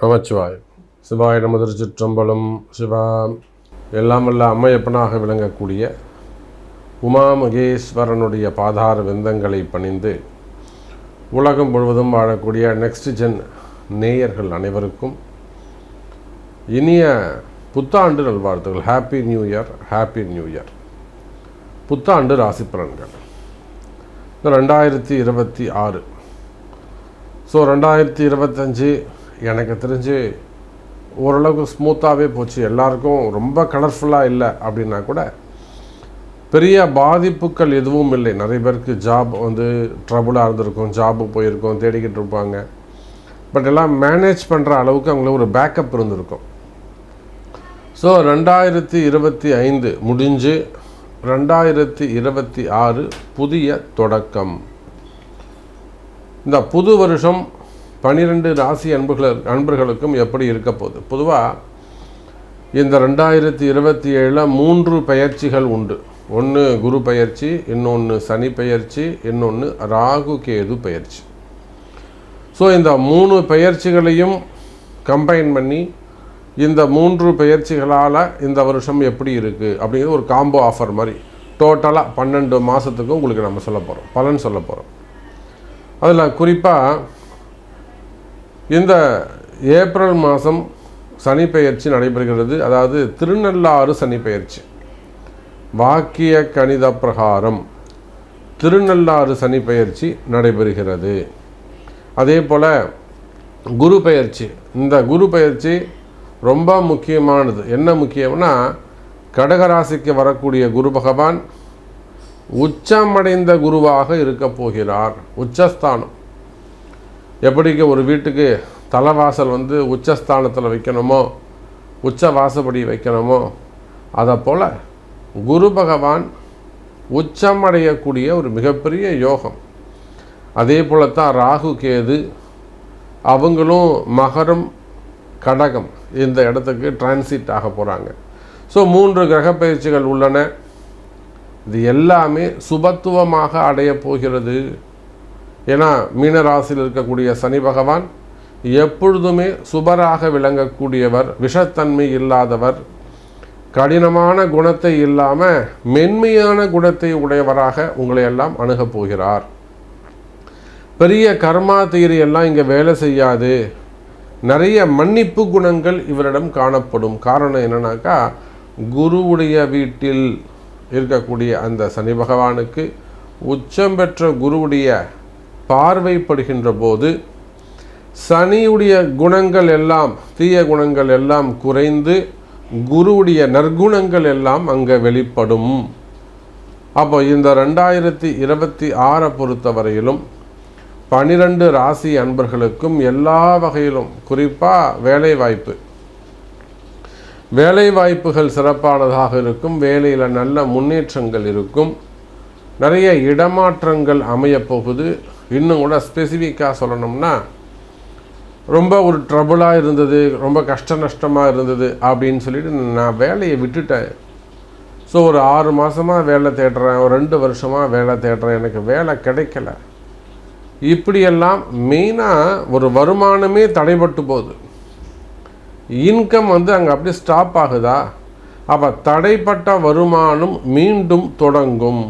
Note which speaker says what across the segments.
Speaker 1: நமச்சிவாய். சிவாய நம. திருச்சிற்றம்பலம். சிவா. எல்லாம் வல்ல அம்மையப்பனாக விளங்கக்கூடிய உமா மகேஸ்வரனுடைய பாதார விந்தங்களை பணிந்து உலகம் முழுவதும் வாழக்கூடிய நெக்ஸ்ட் ஜென் நேயர்கள் அனைவருக்கும் இனிய புத்தாண்டு நல்வாழ்த்துக்கள். Happy new year, happy new year. புத்தாண்டு ராசி பலன்கள் 2026. ஸோ 2025 எனக்கு தெரிஞ்சு ஓரளவுக்கு ஸ்மூத்தாகவே போச்சு. எல்லாருக்கும் ரொம்ப கலர்ஃபுல்லாக இல்லை அப்படின்னா கூட பெரிய பாதிப்புகள் எதுவும் இல்லை. நிறைய பேருக்கு ஜாப் ட்ரபுளாக இருந்திருக்கும், ஜாபு போயிருக்கோம், தேடிக்கிட்டு இருப்பாங்க. பட் எல்லாம் மேனேஜ் பண்ணுற அளவுக்கு அவங்களுக்கு ஒரு பேக்கப் இருந்திருக்கும். ஸோ 2025 முடிஞ்சு 2026 புதிய தொடக்கம். இந்த புது வருஷம் 12 ராசி அன்பர்களுக்கும் எப்படி இருக்க போகுது? பொதுவாக இந்த 2027 3 பெயர்ச்சிகள் உண்டு. ஒன்று குரு பெயர்ச்சி, இன்னொன்று சனி பெயர்ச்சி, இன்னொன்று ராகு கேது பெயர்ச்சி. ஸோ இந்த 3 பெயர்ச்சிகளையும் கம்பைன் பண்ணி இந்த 3 பெயர்ச்சிகளால் இந்த வருஷம் எப்படி இருக்குது அப்படிங்கிறது ஒரு காம்போ ஆஃபர் மாதிரி டோட்டலாக 12 மாதத்துக்கும் உங்களுக்கு நம்ம சொல்ல போகிறோம், பலன் சொல்ல போகிறோம். அதில் குறிப்பாக இந்த ஏப்ரல் மாதம் சனி பெயர்ச்சி நடைபெறுகிறது. அதாவது திருநள்ளாறு சனி பெயர்ச்சி. வாக்கிய கணித பிரகாரம் திருநள்ளாறு சனி பெயர்ச்சி நடைபெறுகிறது. அதே போல் குரு பெயர்ச்சி. இந்த குரு பெயர்ச்சி ரொம்ப முக்கியமானது. என்ன முக்கியம்னா, கடகராசிக்கு வரக்கூடிய குரு பகவான் உச்சமடைந்த குருவாக இருக்க போகிறார். உச்சஸ்தானம். எப்படிக்கு ஒரு வீட்டுக்கு தலைவாசல் உச்சஸ்தானத்தில் வைக்கணுமோ, உச்ச வாசப்படி வைக்கணுமோ, அதை போல் குரு பகவான் உச்சமடையக்கூடிய ஒரு மிகப்பெரிய யோகம். அதே போல தான் ராகு கேது, அவங்களும் மகரம் கடகம் இந்த இடத்துக்கு டிரான்சிட் ஆக போகிறாங்க. ஸோ 3 கிரக பயிற்சிகள் உள்ளன. இது எல்லாமே சுபத்துவமாக அடைய போகிறது. ஏன்னா மீனராசியில் இருக்கக்கூடிய சனி பகவான் எப்பொழுதுமே சுபராக விளங்கக்கூடியவர், விஷத்தன்மை இல்லாதவர், கடினமான குணத்தை இல்லாமல் மென்மையான குணத்தை உடையவராக உங்களை எல்லாம் அணுகப் போகிறார். பெரிய கர்மா தீரி எல்லாம் இங்கே வேலை செய்யாது. நிறைய மன்னிப்பு குணங்கள் இவரிடம் காணப்படும். காரணம் என்னன்னாக்கா, குருவுடைய வீட்டில் இருக்கக்கூடிய அந்த சனி பகவானுக்கு உச்சம் பெற்ற குருவுடைய பார்வைப்படுகின்ற போது சனியுடைய குணங்கள் எல்லாம், தீய குணங்கள் எல்லாம் குறைந்து குருவுடைய நற்குணங்கள் எல்லாம் அங்கே வெளிப்படும். அப்போ இந்த 2026 பொறுத்தவரையிலும் 12 ராசி அன்பர்களுக்கும் எல்லா வகையிலும், குறிப்பாக வேலை வாய்ப்புகள் சிறப்பானதாக இருக்கும். வேலையில் நல்ல முன்னேற்றங்கள் இருக்கும். நிறைய இடமாற்றங்கள் அமையப்போகுது. இன்னும் கூட ஸ்பெசிஃபிக்காக சொல்லணும்னா, ரொம்ப ஒரு ட்ரபுளாக இருந்தது, ரொம்ப கஷ்ட நஷ்டமாக இருந்தது அப்படின்னு சொல்லிட்டு நான் வேலையை விட்டுட்டேன். ஸோ ஒரு 6 மாதமாக வேலை தேடுறேன், ஒரு 2 வருஷமாக வேலை தேடுறேன், எனக்கு வேலை கிடைக்கல. இப்படியெல்லாம் மெயினாக ஒரு வருமானமே தடைபட்டு போகுது. இன்கம் அங்கே அப்படியே ஸ்டாப் ஆகுதா? அப்போ தடைப்பட்ட வருமானம் மீண்டும் தொடங்கும்.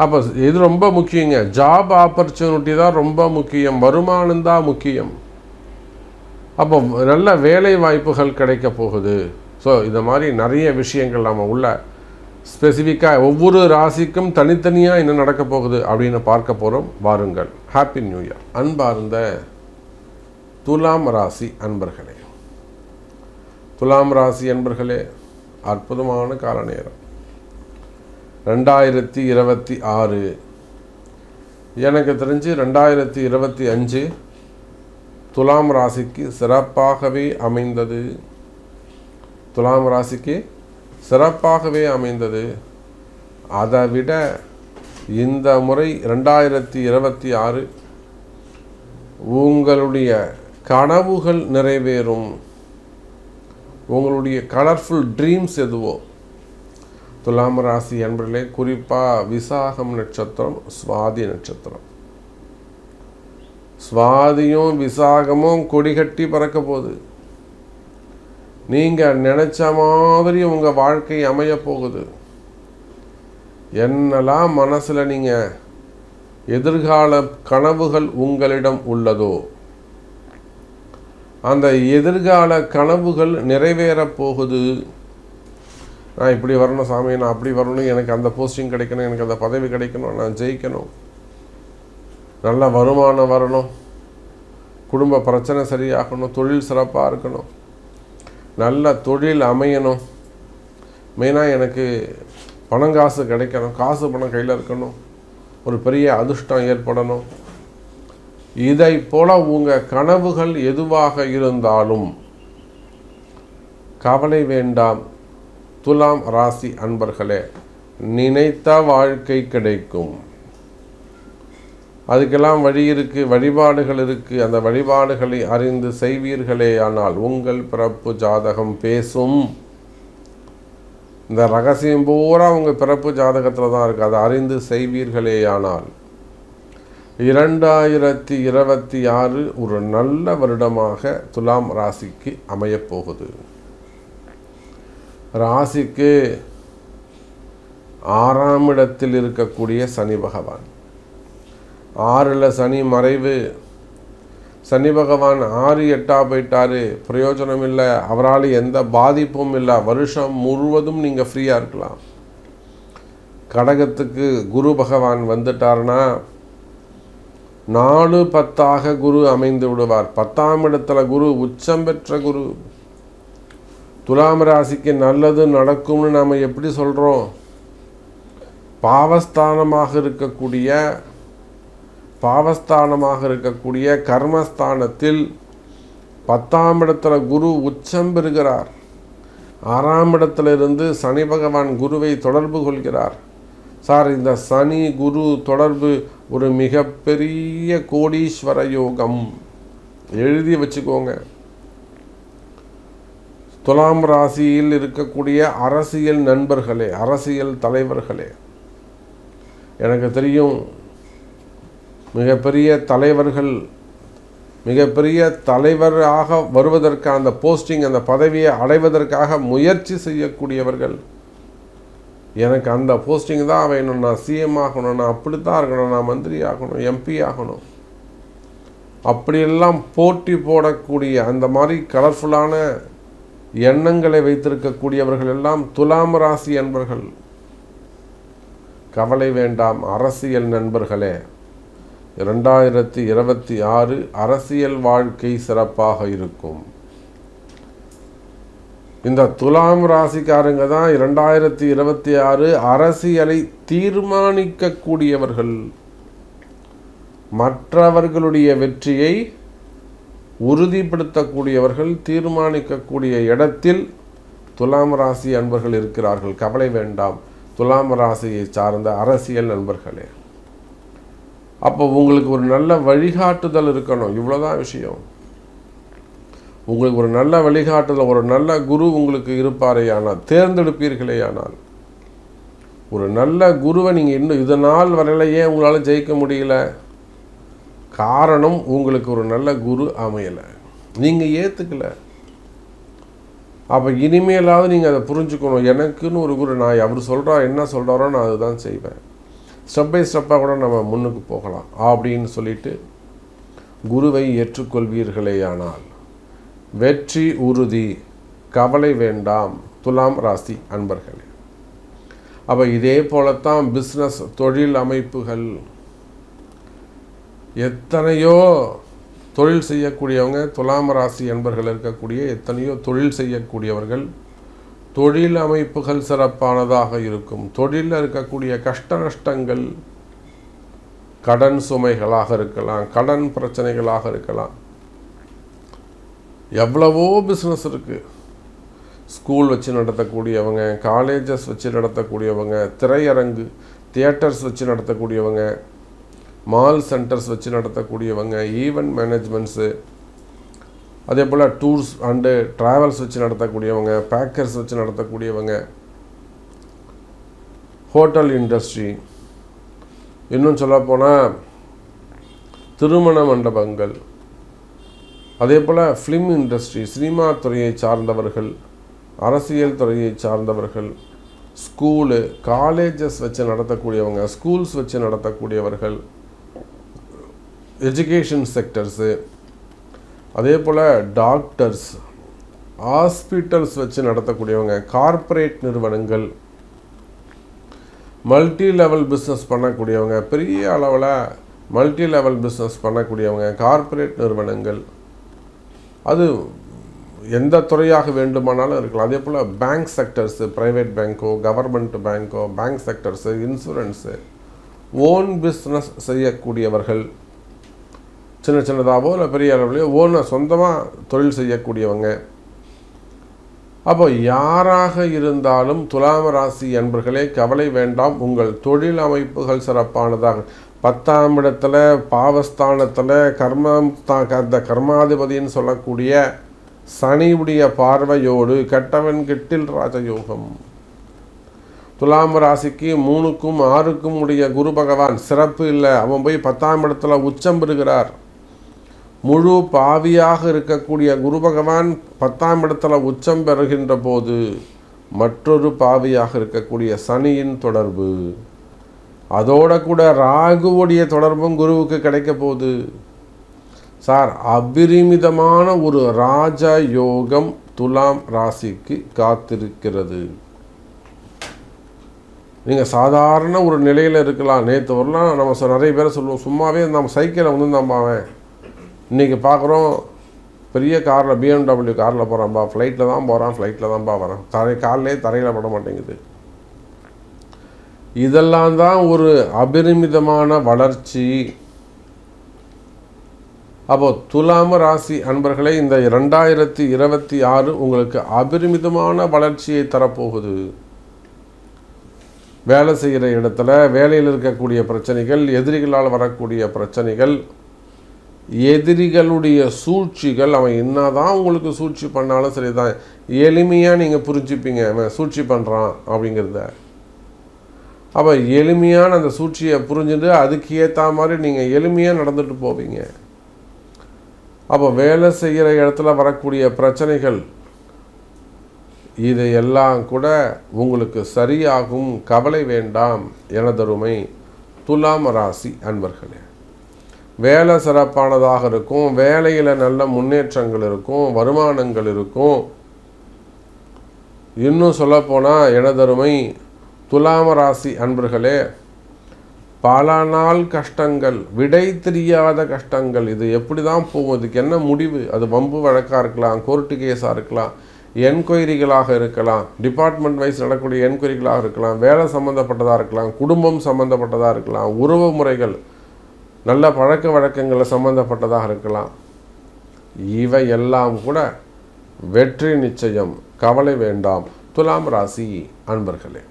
Speaker 1: அப்போ இது ரொம்ப முக்கியங்க. ஜாப் ஆப்பர்ச்சுனிட்டி தான் ரொம்ப முக்கியம், வருமானம் தான் முக்கியம். அப்போ நல்ல வேலை வாய்ப்புகள் கிடைக்க போகுது. ஸோ இந்த மாதிரி நிறைய விஷயங்கள் நம்ம உள்ள ஸ்பெசிஃபிக்காக ஒவ்வொரு ராசிக்கும் தனித்தனியாக என்ன நடக்க போகுது அப்படின்னு பார்க்க போகிறோம். வாருங்கள். Happy new year. அன்பார்ந்த துலாம் ராசி அன்பர்களே, துலாம் ராசி அன்பர்களே, அற்புதமான கால நேரம் 2026. எனக்கு தெரிஞ்சு 2025 துலாம் ராசிக்கு சிறப்பாகவே அமைந்தது. துலாம் ராசிக்கு சிறப்பாகவே அமைந்தது. அதை விட இந்த முறை 2026 உங்களுடைய கனவுகள் நிறைவேறும். உங்களுடைய கலர்ஃபுல் ட்ரீம்ஸ் எதுவோ, துலாம் ராசி என்பதிலே குறிப்பாக விசாகம் நட்சத்திரம், சுவாதி நட்சத்திரம், சுவாதியும் விசாகமும் கொடி கட்டி பறக்க போகுது. நீங்கள் நினச்ச மாதிரி உங்கள் வாழ்க்கை அமைய போகுது. என்னெல்லாம் மனசில் நீங்கள் எதிர்கால கனவுகள் உங்களிடம் உள்ளதோ அந்த எதிர்கால கனவுகள் நிறைவேறப் போகுது. நான் இப்படி வரணும் சாமி, நான் அப்படி வரணும், எனக்கு அந்த போஸ்டிங் கிடைக்கணும், எனக்கு அந்த பதவி கிடைக்கணும், நான் ஜெயிக்கணும், நல்ல வருமானம் வரணும், குடும்ப பிரச்சனை சரியாகணும், தொழில் சிறப்பாக இருக்கணும், நல்ல தொழில் அமையணும், மெயினாக எனக்கு பணம் காசு கிடைக்கணும், காசு பணம் கையில் இருக்கணும், ஒரு பெரிய அதிர்ஷ்டம் ஏற்படணும். இதை போல உங்கள் கனவுகள் எதுவாக இருந்தாலும் கவலை வேண்டாம். துலாம் ராசி அன்பர்களே, நினைத்த வாழ்க்கை கிடைக்கும். அதுக்கெல்லாம் வழி இருக்குது, வழிபாடுகள் இருக்குது. அந்த வழிபாடுகளை அறிந்து செய்வீர்களே ஆனால் உங்கள் பிறப்பு ஜாதகம் பேசும். இந்த ரகசியம் பூரா உங்கள் பிறப்பு ஜாதகத்தில் தான் இருக்குது. அதை அறிந்து செய்வீர்களே ஆனால் 2026 ஒரு நல்ல வருடமாக துலாம் ராசிக்கு அமையப்போகுது. ராசிக்கு 6ஆம் இடத்தில் இருக்கக்கூடிய சனி பகவான், 6ல் சனி மறைவு. சனி பகவான் 6, 8 போயிட்டாரு, பிரயோஜனம் இல்லை, அவரால் எந்த பாதிப்பும் இல்லை, வருஷம் முழுவதும் நீங்கள் ஃப்ரீயாக இருக்கலாம். கடகத்துக்கு குரு பகவான் வந்துட்டார்னா 4, 10 குரு அமைந்து விடுவார். 10ஆம் இடத்துல குரு, உச்சம் பெற்ற குரு. துலாம் ராசிக்கு நல்லது நடக்கும்னு நாம் எப்படி சொல்கிறோம்? பாவஸ்தானமாக இருக்கக்கூடிய கர்மஸ்தானத்தில் 10ஆம் இடத்துல குரு உச்சம் பெறுகிறார். 6ஆம் இடத்துல இருந்து சனி பகவான் குருவை தொடர்பு கொள்கிறார். சார், இந்த சனி குரு தொடர்பு ஒரு மிகப்பெரிய கோடீஸ்வர யோகம். எழுதி வச்சுக்கோங்க. துலாம் ராசியில் இருக்கக்கூடிய அரசியல் நண்பர்களே, அரசியல் தலைவர்களே, எனக்கு தெரியும் மிகப்பெரிய தலைவராக வருவதற்கு, அந்த போஸ்டிங், அந்த பதவியை அடைவதற்காக முயற்சி செய்யக்கூடியவர்கள், எனக்கு அந்த போஸ்டிங் தான் வேணும், நான் சிஎம் ஆகணும், நான் அப்படி தான் இருக்கணும், நான் மந்திரி ஆகணும், எம்பி ஆகணும், அப்படியெல்லாம் போட்டி போடக்கூடிய அந்த மாதிரி கலர்ஃபுல்லான எண்ணங்களை வைத்திருக்கக்கூடியவர்கள் எல்லாம் துலாம் ராசி என்பர்கள். கவலை வேண்டாம் அரசியல் நண்பர்களே. 2026 அரசியல் வாழ்க்கை சிறப்பாக இருக்கும். இந்த துலாம் ராசிக்காரங்க தான் 2026 அரசியலை தீர்மானிக்கக்கூடியவர்கள். மற்றவர்களுடைய வெற்றியை உறுதிப்படுத்தக்கூடியவர்கள், தீர்மானிக்கக்கூடிய இடத்தில் துலாம் ராசி அன்பர்கள் இருக்கிறார்கள். கவலை வேண்டாம் துலாம் ராசியை சார்ந்த அரசியல் நண்பர்களே. அப்போ உங்களுக்கு ஒரு நல்ல வழிகாட்டுதல் இருக்கணும். இவ்வளோதான் விஷயம். உங்களுக்கு ஒரு நல்ல வழிகாட்டுதல், ஒரு நல்ல குரு உங்களுக்கு இருப்பாரே ஆனால், தேர்ந்தெடுப்பீர்களே ஆனால், ஒரு நல்ல குருவை நீங்கள் இன்னும் இது நாள் வரையிலேயே உங்களால் ஜெயிக்க முடியல. காரணம், உங்களுக்கு ஒரு நல்ல குரு அமையலை, நீங்கள் ஏற்றுக்கலை. அப்போ இனிமேலாவது நீங்கள் அதை புரிஞ்சுக்கணும். எனக்குன்னு ஒரு குரு, நான் அவர் சொல்கிறார், என்ன சொல்கிறாரோ நான் அதுதான் செய்வேன், ஸ்டெப் பை ஸ்டெப்பாக கூட நம்ம முன்னுக்கு போகலாம் அப்படின்னு சொல்லிட்டு குருவை ஏற்றுக்கொள்வீர்களே ஆனால் வெற்றி உறுதி. கவலை வேண்டாம் துலாம் ராசி அன்பர்களே. அப்போ இதே போலத்தான் பிஸ்னஸ், தொழில் அமைப்புகள், எத்தனையோ தொழில் செய்யக்கூடியவங்க, துலாம் ராசி அன்பர்கள் இருக்கக்கூடிய எத்தனையோ தொழில் செய்யக்கூடியவர்கள், தொழில் அமைப்புகள் சிறப்பானதாக இருக்கும். தொழிலில் இருக்கக்கூடிய கஷ்ட நஷ்டங்கள், கடன் சுமைகளாக இருக்கலாம், கடன் பிரச்சனைகளாக இருக்கலாம், எவ்வளவோ பிஸ்னஸ் இருக்குது. ஸ்கூல் வச்சு நடத்தக்கூடியவங்க, காலேஜஸ் வச்சு நடத்தக்கூடியவங்க, திரையரங்கு, தியேட்டர்ஸ் வச்சு நடத்தக்கூடியவங்க, மால் சென்டர்ஸ் வச்சு நடத்தக்கூடியவங்க, ஈவெண்ட் மேனேஜ்மெண்ட்ஸு, அதே போல் டூர்ஸ் அண்டு ட்ராவல்ஸ் வச்சு நடத்தக்கூடியவங்க, பேக்கர்ஸ் வச்சு நடத்தக்கூடியவங்க, ஹோட்டல் இண்டஸ்ட்ரி, இன்னும் சொல்லப்போனால் திருமண மண்டபங்கள், அதே போல் ஃபிலிம் இண்டஸ்ட்ரி, சினிமா துறையை சார்ந்தவர்கள், அரசியல் துறையை சார்ந்தவர்கள், ஸ்கூலு, காலேஜஸ் வச்சு நடத்தக்கூடியவங்க, ஸ்கூல்ஸ் வச்சு நடத்தக்கூடியவர்கள், எஜுகேஷன் செக்டர்ஸு, அதே போல் டாக்டர்ஸ், ஹாஸ்பிட்டல்ஸ் வச்சு நடத்தக்கூடியவங்க, கார்ப்பரேட் நிறுவனங்கள், மல்டி லெவல் பிஸ்னஸ் பண்ணக்கூடியவங்க, பெரிய அளவில் மல்டி லெவல் பிஸ்னஸ் பண்ணக்கூடியவங்க, கார்ப்பரேட் நிறுவனங்கள், அது எந்த துறையாக வேண்டுமானாலும் இருக்கலாம். அதே போல் பேங்க் செக்டர்ஸு, ப்ரைவேட் பேங்க்கோ, கவர்மெண்ட் பேங்க்கோ, bank sectors, insurance, own business செய்யக்கூடியவர்கள், சின்ன சின்னதாகவோ இல்லை பெரிய அளவுலையோ ஓனாக சொந்தமாக தொழில் செய்யக்கூடியவங்க. அப்போ யாராக இருந்தாலும் துலாம் ராசி அன்பர்களே கவலை வேண்டாம். உங்கள் தொழில் அமைப்புகள் சிறப்பானதாக 10ஆம் இடத்துல பாவஸ்தானத்தில் அந்த கர்மாதிபதின்னு சொல்லக்கூடிய சனியுடைய பார்வையோடு கெட்டவன் கெட்டில் ராஜயோகம். துலாம் ராசிக்கு 3க்கும் 6க்கும் உடைய குரு பகவான் சிறப்பு இல்லை. அவன் போய் 10ஆம் இடத்துல உச்சம் பெறுகிறார். முழு பாவியாக இருக்கக்கூடிய குரு பகவான் 10ஆம் இடத்துல உச்சம் பெறுகின்ற போது மற்றொரு பாவியாக இருக்கக்கூடிய சனியின் தொடர்பு, அதோட கூட ராகுவுடைய தொடர்பும் குருவுக்கு கிடைக்க போகுது. சார், அபரிமிதமான ஒரு ராஜ யோகம் துலாம் ராசிக்கு காத்திருக்கிறது. நீங்கள் சாதாரண ஒரு நிலையில் இருக்கலாம். நேற்று வரலாம் நம்ம நிறைய பேரை சொல்லுவோம், சும்மாவே நம்ம சைக்கிளை வந்து நம்பாவேன், இன்றைக்கி பார்க்குறோம் பெரிய காரில் BMW காரில் போகிறான்பா, ஃப்ளைட்டில் தான் போகிறான், ஃப்ளைட்டில் தான்ப்பா வரான், காலிலே தரையில் பட மாட்டேங்குது. இதெல்லாம் தான் ஒரு அபரிமிதமான வளர்ச்சி. அப்போது துலாம் ராசி அன்பர்களே, இந்த 2026 உங்களுக்கு அபரிமிதமான வளர்ச்சியை தரப்போகுது. வேலை செய்கிற இடத்துல வேலையில் இருக்கக்கூடிய பிரச்சனைகள், எதிரிகளால் வரக்கூடிய பிரச்சனைகள், எதிரிகளுடைய சூழ்ச்சிகள், அவன் என்னதான் உங்களுக்கு சூழ்ச்சி பண்ணாலும் சரி தான், எளிமையாக நீங்கள் புரிஞ்சுப்பீங்க அவன் சூழ்ச்சி பண்ணுறான் அப்படிங்கிறத. அப்போ எளிமையான அந்த சூழ்ச்சியை புரிஞ்சுட்டு அதுக்கு ஏற்ற மாதிரி நீங்கள் எளிமையாக நடந்துட்டு போவீங்க. அப்போ வேலை செய்கிற இடத்துல வரக்கூடிய பிரச்சனைகள் இதையெல்லாம் கூட உங்களுக்கு சரியாகும். கவலை வேண்டாம் எனதருமை துலாம் ராசி அன்பர்களே. வேலை சிறப்பானதாக இருக்கும், வேலையில் நல்ல முன்னேற்றங்கள் இருக்கும், வருமானங்கள் இருக்கும். இன்னும் சொல்லப்போனால் எனதருமை துலாம் ராசி அன்பர்களே, பல நாள் கஷ்டங்கள், விடை தெரியாத கஷ்டங்கள், இது எப்படி தான் போகும், இதுக்கு என்ன முடிவு, அது வம்பு வழக்காக இருக்கலாம், கோர்ட்டு கேஸாக இருக்கலாம், என்கொயரிகளாக இருக்கலாம், டிபார்ட்மெண்ட் வைஸ் நடக்கக்கூடிய என்கொயரிகளாக இருக்கலாம், வேலை சம்மந்தப்பட்டதாக இருக்கலாம், குடும்பம் சம்மந்தப்பட்டதாக இருக்கலாம், உறவு முறைகள், நல்ல பழக்க வழக்கங்களை சம்மந்தப்பட்டதாக இருக்கலாம். இவை எல்லாம் கூட வெற்றி நிச்சயம். கவலை வேண்டாம் துலாம் ராசி அன்பர்களே.